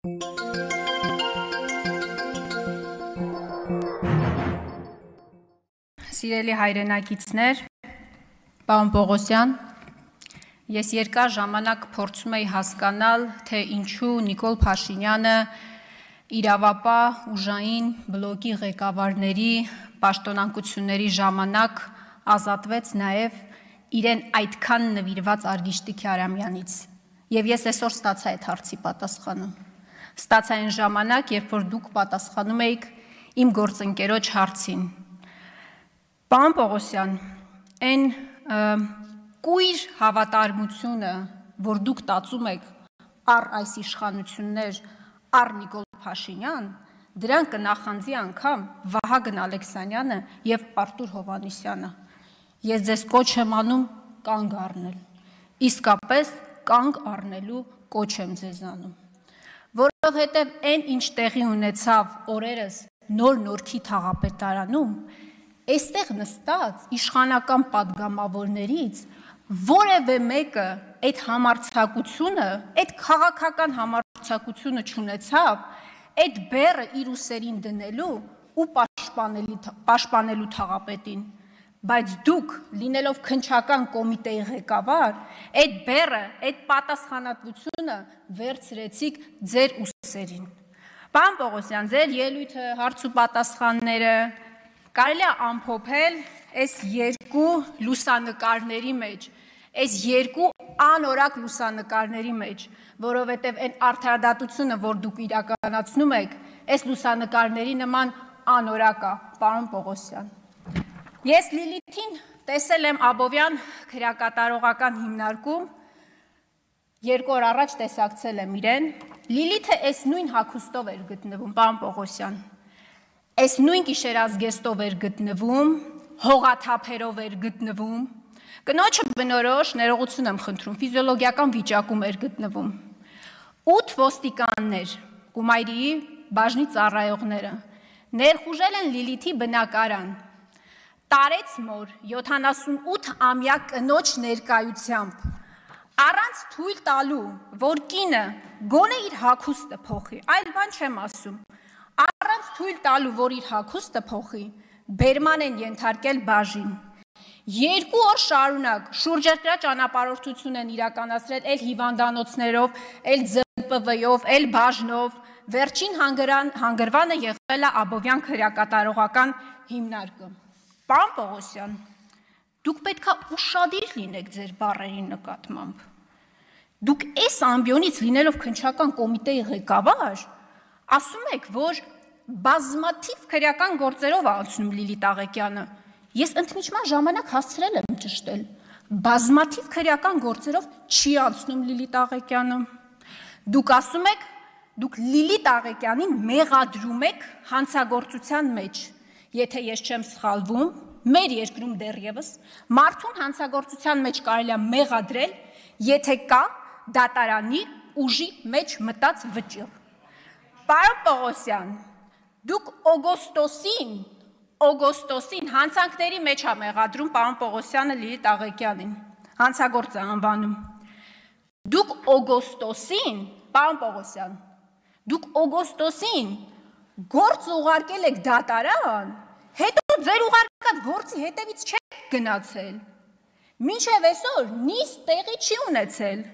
Սիրելի հայրենակիցներ, պարոն Պողոսյան, ես երկար ժամանակ փորձում էի հասկանալ, թե ինչու Նիկոլ Փաշինյանը իրավապահ ուժային բլոկի ղեկավարների պաշտոնանկությունների ժամանակ ազատվեց նաև իրեն այդքան նվիրված Արգիշտի Քյարամյանից։ Եվ ես այսօր ստացա այդ հարցի պատասխանը։ Ստացա այն ժամանակ, երբ որ դուք պատասխանում էիք իմ գործընկերոջ հարցին։ Պարոն Պողոսյան, այն կույր հավատարմությունը, որ դուք տածում եք առ այս իշխանություններ, առ Նիկոլ Փաշինյան, դրան կնախանձի անգամ Վահագն Ալեքսանյանը եւ Արտուր Հովհաննիսյանը։ Ես ձեզ կոչ եմ անում կանգ առնել, իսկապես կանգ առնելու կոչ եմ ձեզ անում, որովհետեւ այն ինչ տեղի ունեցավ օրերս Նոր Նորքի թաղապետարանում, այստեղ նստած իշխանական պատգամավորներից որևէ մեկը այդ համարձակությունը, այդ քաղաքական համարձակությունը չունեցավ, այդ բեռը իր ուսերին դնելու ու պաշտպանելու թաղապետին, բայց դուք, լինելով քննչական կոմիտեի ղեկավար, այդ բեռը, այդ պատասխանատվությունը վերցրեցիք ձեր ուսերին։ Պարոն Պողոսյան, ձեր ելույթը, հարց ու պատասխանները կարելի է ամփոփել այս երկու լուսանկարների մեջ, այս երկու անորակ լուսանկարների մեջ, որովհետև այն արդարադատությունը, որ դուք իրականացնում եք, այս լուսանկարների նման անորակ է, պարոն Պողոսյան։ Ես Լիլիթին տեսել եմ Աբովյան քրեակատարողական հիմնարկում, 2 օր առաջ տեսակցել եմ իրեն, Լիլիթը այս նույն հագուստով էր գտնվում, պարոն Պողոսյան, այս նույն գիշերազգեստով էր գտնվում, հողաթափերով էր գտնվում, կնոջը բնորոշ ներողություն եմ խնդրում, ֆիզիոլոգիական վիճակում էր գտնվում, 8 ոստիկաններ, Կումայրիի բաժնի ծառայողները, ներխուժել են Լիլիթի բնակարան, տարեց մոր 78-ամյա կնոջ ներկայությամբ, առանց թույլ տալու, որ կինը գոնե իր հագուստը փոխի, այլ բան չեմ ասում, առանց թույլ տալու, որ իր հագուստը փոխի, բերման են ենթարկել բաժին։ 2 օր շարունակ շուրջերկրյա ճանապարհորդություն են իրականացրել էլ հիվանդանոցներով, էլ ԶՊՎ-ով, էլ բաժնով, վերջին հանգրվանը եղել է Աբովյան քրեակատարողական հիմնարկը։ Պարոն Պողոսյան, դուք պետք է ուշադիր լինեք ձեր բառերի նկատմամբ։ Դուք այս ամբիոնից լինելով քննչական կոմիտեի ղեկավար, ասում եք, որ բազմաթիվ քրեական գործերով անցնում Լիլիթ Աղեկյանը։ Ես ընդմիջման ժամանակ հասցրել եմ ճշտել։ Բազմաթիվ քրեական գործերով չի անցնում Լիլիթ Աղեկյանը։ Դուք ասում եք, դուք Լիլիթ Աղեկյանին մեղադրում եք հանցագործության մեջ։ Եթե ես չեմ սխալվում, մեր երկրում դեռևս մարդուն հանցագործության մեջ կարելի է մեղադրել, եթե կա դատարանի ուժի մեջ մտած վճիռ։ Պարոն Պողոսյան, դուք օգոստոսին հանցանքների մեջ է մեղադրում պարոն Պողոսյանը Լիլիթ Աղեկյանին, հանցագործ է անվանում։ Դուք օգոստոսին, պարոն Պողոսյան, դուք օգոստոսին գործ ուղարկել եք դատարան, հետո ձեր ուղարկած գործի հետևից չեք գնացել։ Մինչև այսօր նիստ տեղի չի ունեցել։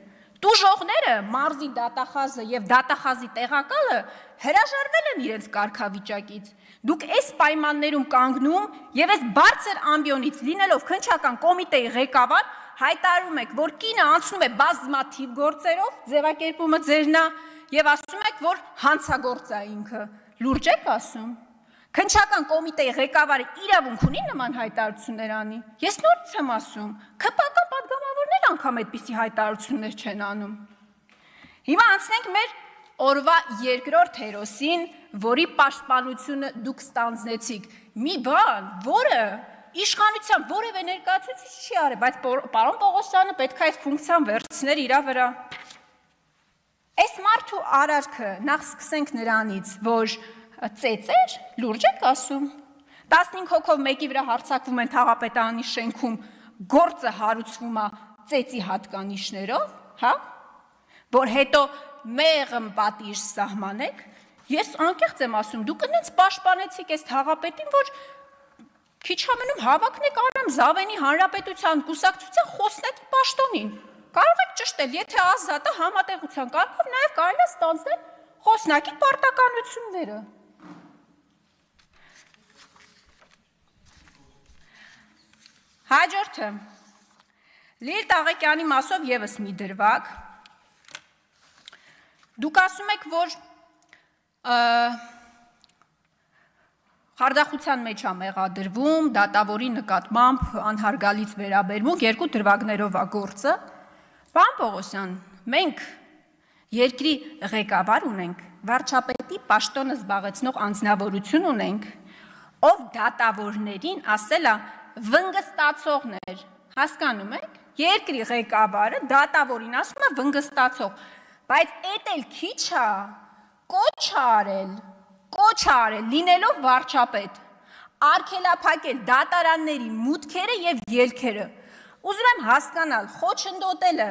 Տուժողները, մարզի դատախազը եւ դատախազի տեղակալը հրաժարվել են իրենց կարգավիճակից։ Դուք այս պայմաններում կանգնում եւ այս բարձր ամբիոնից լինելով քննչական կոմիտեի ղեկավար հայտարարում եք, որ կինը անցնում է բազմաթիվ գործերով, ձևակերպումը ձերն է, եւ ասում եք, որ հանցագործ է ինքը։ Լուրջ եք ասում։ Քննչական կոմիտեի ղեկավարը իրավունք ունի նման հայտարարություններ անի։ Ես նորից եմ ասում, ԿՊ-կան պատգամավորներ անգամ այդպիսի հայտարարություններ չեն անում։ Հիմա անցնենք մեր օրվա երկրորդ հերոսին, որի պաշտպանությունը դուք ստանձնեցիք։ Մի բան, որը իշխանության որևէ ներկայացուցիչ չի արել, բայց պարոն Պողոսյանը պետք է այդ ֆունկցիան վերցներ իր վրա։ Այս մարդու արարքը, նախ սկսենք նրանից, որ ծեծեր, լուրջ եք ասում, 15 հոգով մեկի վրա հարձակվում են թաղապետարանի շենքում, գործը հարուցվում է ծեծի հատկանիշներով, հա, որ հետո մեղմ պատիժ սահմանեք, ես անկեղծ եմ ասում, դուք ինձ պաշտպանեցիք այս թաղապետին, որ քիչ ամենում հավակնեք Արամ Զավենի Հանրապետության կուսակցության խոսնակի պաշտոնին։ Կարող եք ճշտել, եթե ազատը համատեղության կարգով նաև կարելի է ստանձնել խոսնակի պարտականությունները։ Հաջորդը Լիլիթ Աղեկյանի մասով ևս մի դրվագ։ Դուք ասում եք, որ խարդախության մեջ է մեղադրվում, դատավորի նկատմամբ անհարգալից վերաբերմունք, երկու դրվագներով է գործը։ Պարոն Պողոսյան, մենք երկրի ղեկավար ունենք, վարչապետի պաշտոնը զբաղեցնող անձնավորություն ունենք, ով դատավորներին ասել է վնգստացողներ, հասկանում եք, երկրի ղեկավարը դատավորին ասում է վնգստացող, բայց էդ էլ քիչ է, կոչ արել, լինելով վարչապետ, արգելափակել դատարանների մուտքերը և ելքերը, ուզում եմ հասկանալ, խոչընդոտելը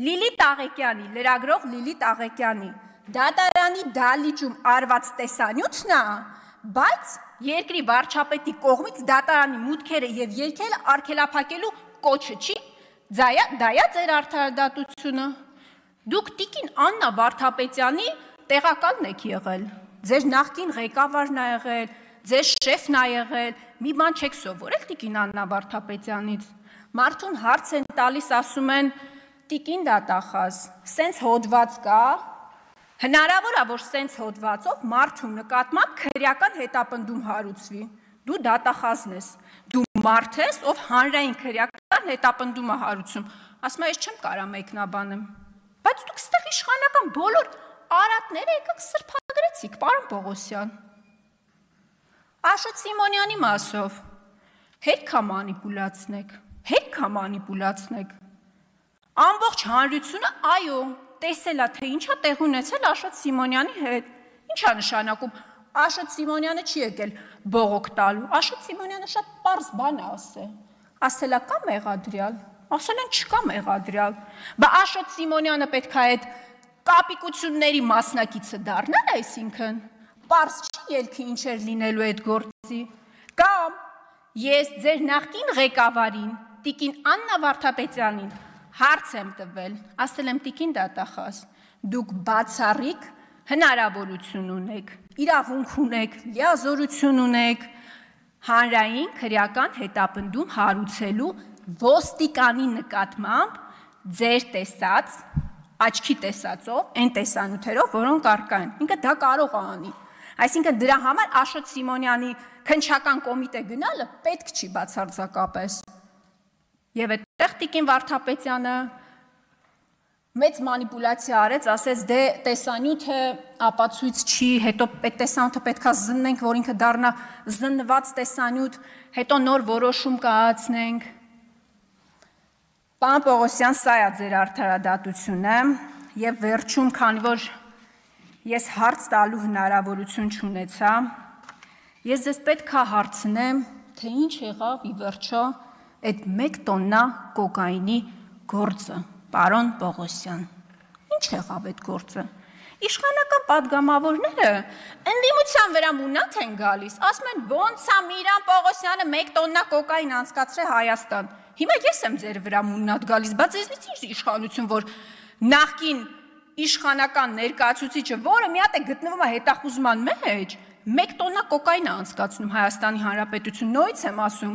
Լիլիթ Աղեկյանի, լրագրող Լիլիթ Աղեկյանի, դատարանի դահլիճում արված տեսանյութն է, բայց երկրի վարչապետի կողմից դատարանի մուտքերը և ելքերը արգելափակելու կոչը չի, դա է ձեր արդարադատությունը։ Դուք տիկին Աննա Վարդապետյանի տեղակալն եք եղել, ձեր նախկին ղեկավարն է եղել, ձեր շեֆն է եղել, մի բան չեք սովորել տիկին Աննա Վարդապետյանից, մարդուն հարց են տալիս, ասում են տիկին դատախազ, սենց հոդված կա, հնարավոր է, որ սենց հոդվածով մարդու նկատմամբ քրեական հետապնդում հարուցվի, դու դատախազն ես, դու մարդ ես, ով հանրային քրեական հետապնդում է հարուցում, ասում է, ես չեմ կարա մեկնաբանեմ, բայց դուք ստեղ իշխանական բոլոր արատները եկաք սրբագրեցիք, պարոն Պողոսյան, Աշոտ Սիմոնյանի մասով, հետքա մանիպուլացնեք, ամբողջ հանրությունը, այո, տեսել է, թե ինչա տեղ ունեցել Աշոտ Սիմոնյանի հետ, ինչա նշանակում, Աշոտ Սիմոնյանը չի եկել բողոք տալու, Աշոտ Սիմոնյանը շատ պարզ բան է ասել է կա մեղադրյալ, ասել են չկա մեղադրյալ, բա Աշոտ Սիմոնյանը պետք է այդ կապիկությունների մասնակիցը դառնալ, այսինքն, պարզ չի ելքի ինչ էր լինելու այդ գործի, կամ ես ձեր նախկին ղեկավարին, տիկին Աննա Վարդապետյանին, հարց եմ տվել, ասել եմ տիկին դատախազ, դուք բացառիկ հնարավորություն ունեք, իրավունք ունեք, լիազորություն ունեք, հանրային քրեական հետապնդում հարուցելու ոստիկանի նկատմամբ ձեր տեսած, աչքի տեսածով, այն տեսանյութերով, որոնք առկա են, ինքը դա կարող է անի, այսինքն դրա համար Աշոտ Սիմոնյանի քննչական կոմիտե գնալը պետք չի բացարձակապես։ Եվ այդտեղ տիկին Վարդապետյանը մեծ մանիպուլյացիա արեց, ասեց դե տեսանյութը ապացույց չի, հետո այդ տեսանյութը պետք է զննենք, որ ինքը դառնա զննված տեսանյութ, հետո նոր որոշում կայացնենք։ Պարոն Պողոսյան, սա է ձեր արդարադատությունը եւ վերջում, քանի որ ես հարց տալու հնարավորություն չունեցա, ես ձեզ պետք է հարցնեմ, թե ինչ եղավ ի վերջո այդ 1 տոննա կոկայինի գործը, պարոն Պողոսյան, ինչ եղավ այդ գործը, իշխանական պատգամավորները ընդդիմության վրա մունատ են գալիս, ասում են ոնց է Միրան Պողոսյանը 1 տոննա կոկային անցկացրել Հայաստան, հիմա ես եմ ձեր վրա մունատ գալիս, բայց ձեզնից ինչ իշխանություն, որ նախկին իշխանական ներկայացուցիչը, որը մի հատ է գտնվում է հետախուզման մեջ, 1 տոննա կոկային է անցկացնում Հայաստանի Հանրապետություն, նորից եմ ասում,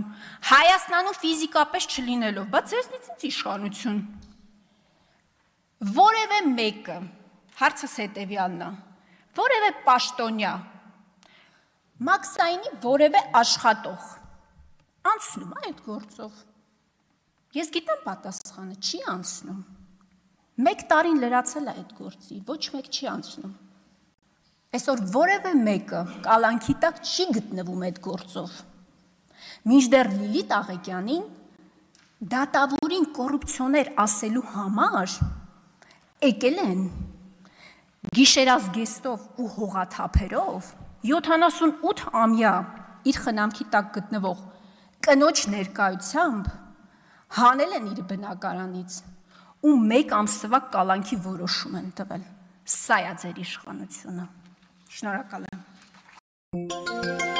Հայաստանում ֆիզիկապես չլինելով, բայց ձեզնից ինչ իշխանություն։ Որևէ մեկը, հարցս հետևյալն է, որևէ պաշտոնյա, մաքսայինի որևէ աշխատող, անցնում է այդ գործով։ Ես գիտեմ պատասխանը, չի անցնում։ 1 տարին լրացել է այդ գործի, ոչ մեկ չի անցնում։ Այսօր որևէ մեկը կալանքի տակ չի գտնվում այդ գործով։ Մինչդեռ Լիլիթ Աղեկյանին դատավորին կոռուպցիոներ ասելու համար եկել են գիշերազգեստով ու հողաթափերով 78-ամյա իր խնամքի տակ գտնվող կնոջ ներկայությամբ հանել են իր բնակարանից ու 1 ամսվա կալանքի որոշում են տվել։ Սա է ձեր իշխանությունը։ Շնորհակալ եմ։